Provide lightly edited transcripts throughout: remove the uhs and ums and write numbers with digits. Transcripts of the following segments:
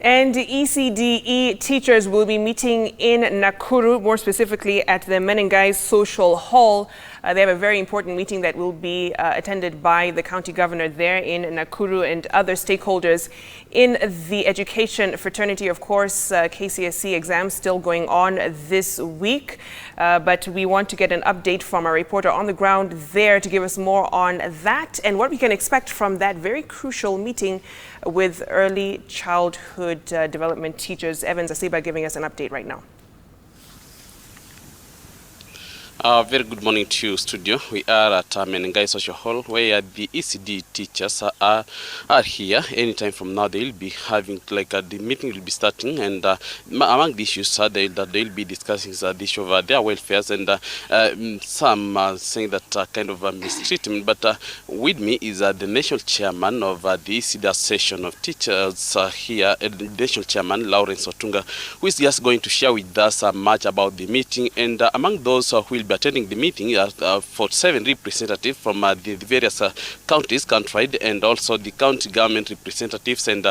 And ECDE teachers will be meeting in Nakuru, more specifically at the Menengai Social Hall. They have a very important meeting that will be attended by the county governor there in Nakuru and other stakeholders in the education fraternity. Of course, KCSE exams still going on this week, but we want to get an update from our reporter on the ground there to give us more on that and what we can expect from that very crucial meeting with early childhood development teachers. Evans Asiba giving us an update right now. Very good morning to you, studio. We are at Menengai Social Hall, where the ECD teachers are here. Anytime from now, they will be having, the meeting will be starting, and among the issues, they will be discussing the issue of their welfares, and some are saying that kind of mistreatment. But with me is the national chairman of the ECD session of teachers here, the national chairman, Lawrence Otunga, who is just going to share with us much about the meeting. And among those who will be attending the meeting, 47 representatives from the various counties countrywide, and also the county government representatives, and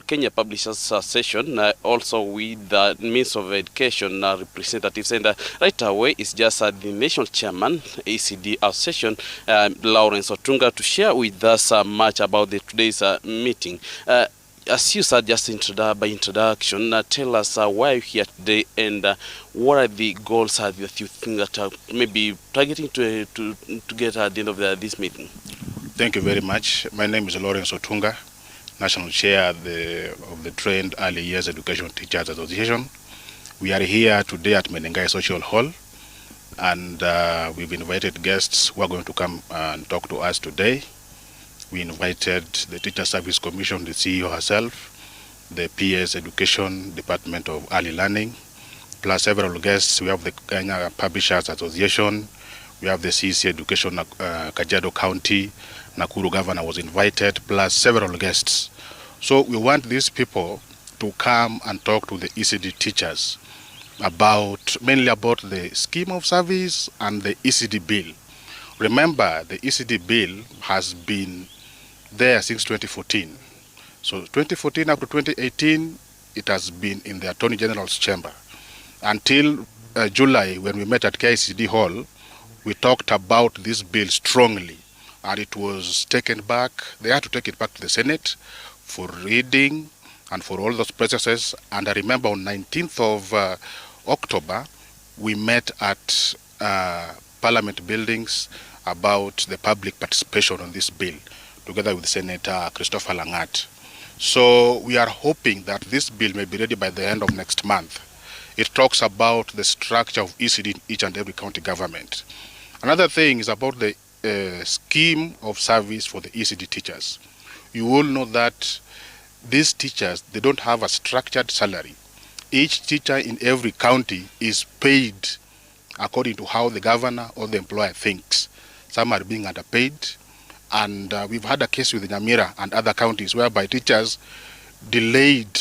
Kenya Publishers Session, also with the Minister of Education representatives. And right away is just the national chairman, ECD session, Lawrence Otunga, to share with us much about today's meeting. As you said just by introduction, tell us why you're here today, and what are the goals that you think that are maybe targeting to get at the end of this meeting? Thank you very much. My name is Lawrence Otunga, National Chair of the Trained Early Years Education Teachers Association. We are here today at Menengai Social Hall, and we've invited guests who are going to come and talk to us today. We invited the Teacher Service Commission, the CEO herself, the PS Education Department of Early Learning, plus several guests. We have the Kenya Publishers Association, we have the CC Education, Kajiado County, Nakuru Governor was invited, plus several guests. So we want these people to come and talk to the ECD teachers mainly about the scheme of service and the ECD bill. Remember, the ECD bill has been there since 2014. So 2014 up to 2018, it has been in the Attorney General's chamber. Until July, when we met at KCD Hall, we talked about this bill strongly, and it was taken back. They had to take it back to the Senate for reading and for all those processes. And I remember on 19th of October, we met at Parliament buildings about the public participation on this bill, together with Senator Christopher Langat. So we are hoping that this bill may be ready by the end of next month. It talks about the structure of ECD in each and every county government. Another thing is about the scheme of service for the ECD teachers. You will know that these teachers, they don't have a structured salary. Each teacher in every county is paid according to how the governor or the employer thinks. Some are being underpaid, and we've had a case with Nyamira and other counties whereby teachers delayed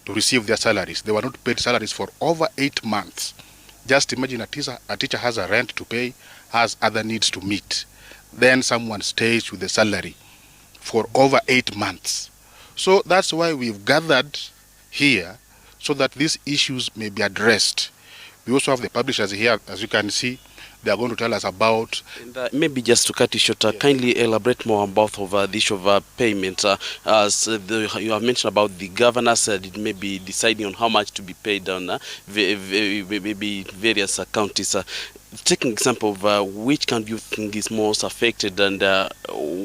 to receive their salaries. They were not paid salaries for over 8 months. Just imagine a teacher has a rent to pay, has other needs to meet. Then someone stays with the salary for over 8 months. So that's why we've gathered here, so that these issues may be addressed. We also have the publishers here, as you can see. They are going to tell us about... And, maybe just to cut it short, kindly elaborate more about the issue of payment. You have mentioned about the governors maybe deciding on how much to be paid on maybe various counties. Taking example of which county you think is most affected, and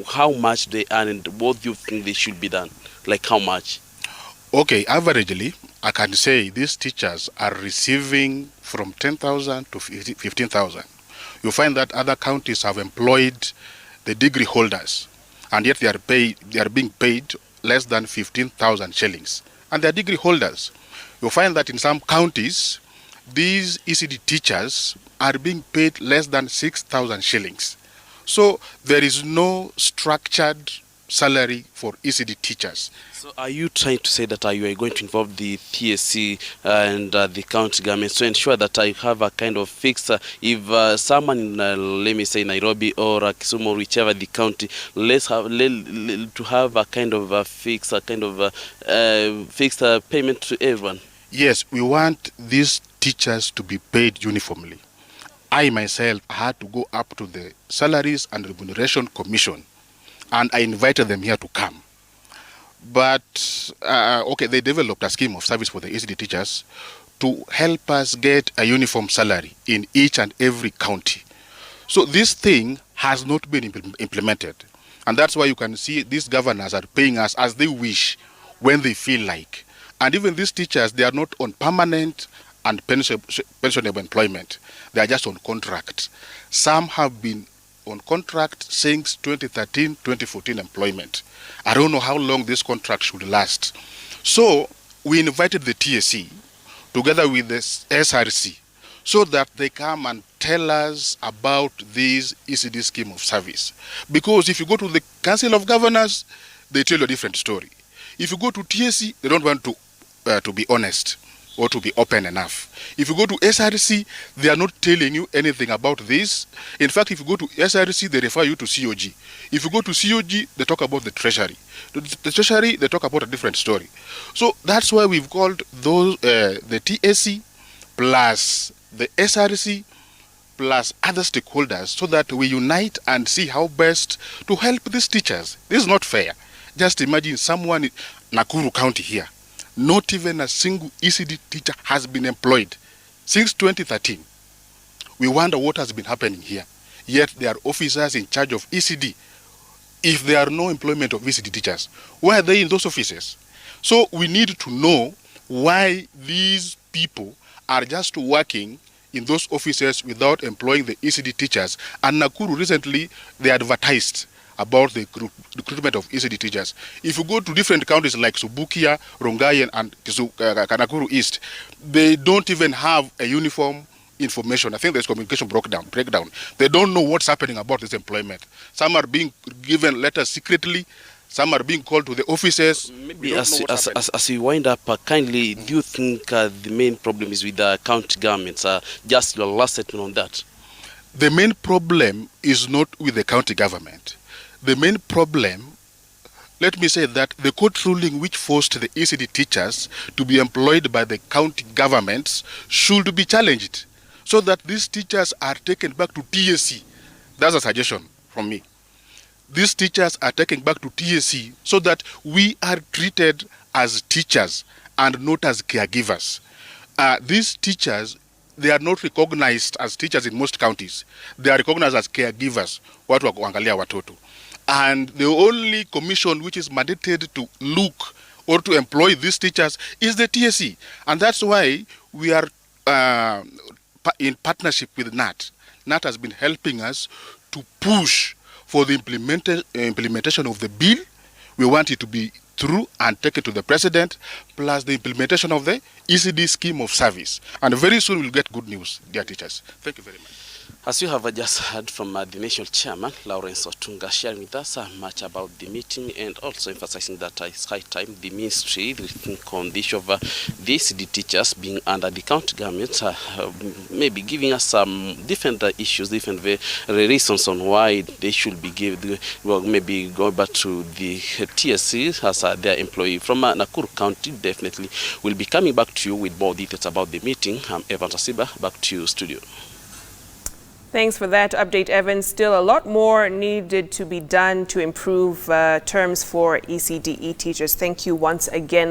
how much they earn, and what do you think they should be done? Like how much? Okay, averagely, I can say these teachers are receiving from 10,000 to 15,000. You find that other counties have employed the degree holders, and yet they are being paid less than 15,000 shillings. And they are degree holders. You find that in some counties, these ECD teachers are being paid less than 6,000 shillings. So there is no structured salary for ECD teachers. So are you trying to say that you are going to involve the TSC and the county government to ensure that I have a kind of fix if someone in, let me say, Nairobi or Kisumu or whichever the county, to have a kind of a fixed payment to everyone? Yes, we want these teachers to be paid uniformly. I myself had to go up to the Salaries and Remuneration Commission, and I invited them here to come. But, okay, they developed a scheme of service for the ECD teachers to help us get a uniform salary in each and every county. So this thing has not been implemented. And that's why you can see these governors are paying us as they wish, when they feel like. And even these teachers, they are not on permanent and pensionable employment. They are just on contract. Some have been on contract since 2013, 2014 employment. I don't know how long this contract should last. So we invited the TSC together with the SRC so that they come and tell us about this ECD scheme of service. Because if you go to the Council of Governors, they tell you a different story. If you go to TSC, they don't want to be honest or to be open enough. If you go to SRC, they are not telling you anything about this. In fact, if you go to SRC, they refer you to COG. If you go to COG, they talk about the Treasury. The Treasury, they talk about a different story. So that's why we've called those the TSC plus the SRC plus other stakeholders so that we unite and see how best to help these teachers. This is not fair. Just imagine someone in Nakuru County here. Not even a single ECD teacher has been employed since 2013. We wonder what has been happening here. Yet there are officers in charge of ECD. If there are no employment of ECD teachers, why are they in those offices? So we need to know why these people are just working in those offices without employing the ECD teachers. And Nakuru recently, they advertised about the recruitment of ECD teachers. If you go to different counties like Subukia, Rongai, and Nakuru East, they don't even have a uniform information. I think there's communication breakdown. They don't know what's happening about this employment. Some are being given letters secretly. Some are being called to the offices. Maybe as we wind up, kindly, do you think the main problem is with the county governments? Just your last statement on that. The main problem is not with the county government. The main problem, let me say that the court ruling which forced the ECD teachers to be employed by the county governments should be challenged so that these teachers are taken back to TSC. That's a suggestion from me. These teachers are taken back to TSC so that we are treated as teachers and not as caregivers. These teachers, they are not recognized as teachers in most counties. They are recognized as caregivers. Watu wa kuangalia watoto. And the only commission which is mandated to look or to employ these teachers is the TSC. And that's why we are in partnership with KNUT. KNUT has been helping us to push for the implementation of the bill. We want it to be through and taken to the president, plus the implementation of the ECD scheme of service. And very soon we'll get good news, dear teachers. Thank you very much. As you have just heard from the national chairman, Lawrence Otunga, sharing with us much about the meeting and also emphasizing that it's high time the ministry will think on the issue of the ECD teachers being under the county government, maybe giving us some different issues, different reasons on why they should be given, well, maybe go back to the TSC as their employee. From Nakuru County, definitely we'll be coming back to you with more details about the meeting. I'm Evan Tasiba, back to you, studio. Thanks for that update, Evan. Still a lot more needed to be done to improve terms for ECDE teachers. Thank you once again.